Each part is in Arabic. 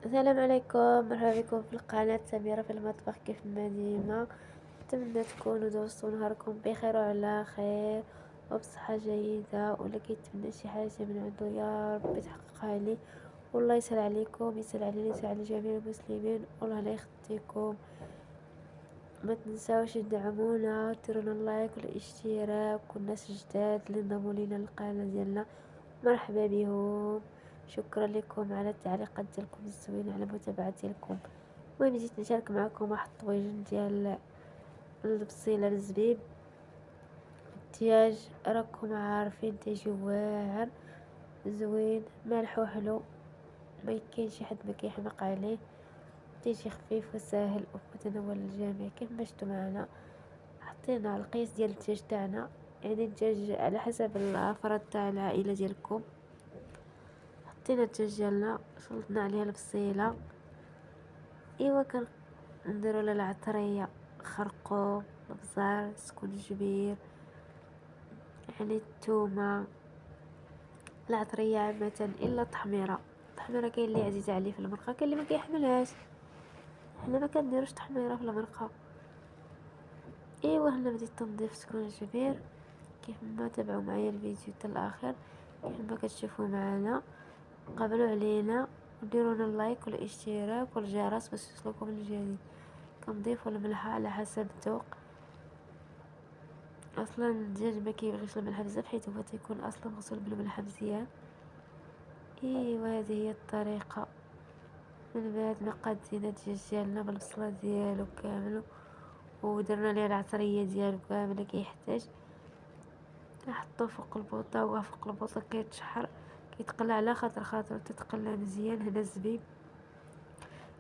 السلام عليكم، مرحبا بكم في القناة سميرة في المطبخ. كيف ما ديما نتمنى تكونوا دوزتوا نهاركم بخير وعلى خير وبصحة جيدة، ولا كيتمنى شي حاجة من عنده يا ربي تحققها لي. والله يسهل عليكم، يسهل علينا، يسهل على جميع المسلمين، والله لا يخطيكم. ما تنساوش تدعمونا، ديرونا اللايك والاشتراك، والناس الجداد اللي انضموا لينا للقناة ديالنا مرحبا بهم. شكرا لكم على التعليقات ديالكم الزوينة، على المتابعة ديالكم. المهم جيت نشارك معكم واحد الطويجن ديال البصيلة الزبيب. الدجاج راكم عارفين تيجي واعر زوين مالح وحلو، ما كاين شي حد ما كيحماق عليه، تيجي خفيف وسهل ومتناول الجميع. كيف ما شفتوا معنا حطينا القياس ديال الدجاج تاعنا، يعني الدجاج على حسب الافراد تاع العائلة ديالكم. حطينا الدجاج ديالنا، شلطنا عليها البصيلة، ايوا نديرو لها العطرية، خرقوم، البزار، سكونجبير، يعني التومة، العطرية عامة الا التحميرة. التحميرة كاين اللي عزيزة عليه في المرقة، كاين اللي ما كيحملهاش. حنا ما كنديروش تحميرة في المرقة. ايوا هنا بديت تنظيف سكونجبير، كيف ما تابعوا معايا الفيديو حتى الاخر. كيف ما كتشوفوا معنا، قبلوا علينا وديرونا اللايك والاشتراك والجرس باش يوصلكم الجديد. كنضيفوا الملح على حسب الذوق. اصلا الدجاج ما كيبغيش الملح بزاف، حيت هو تيكون اصلا مغسول بالملح مزيان. ايوا هذه هي الطريقه. من بعد ما قادينا الدجاج ديالنا بالبصله ديالو كامل، ودرنا ليه العطريه ديالو كامل اللي كيحتاج، نحطو فوق البوطه. وهو فوق البوطه كيتشحر، كيتقلى على خاطر تتقلى مزيان. هنا الزبيب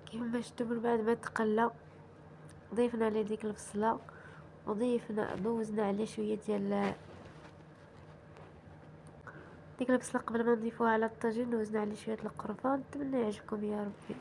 كيف ما شفتوا، من بعد ما تقلى ضيفنا عليه ديك البصله، وضيفنا دوزنا عليه شويه ديال ديك البصله قبل ما نضيفوها على الطاجين. دوزنا عليه شويه القرفه. نتمنى يعجبكم يا ربي.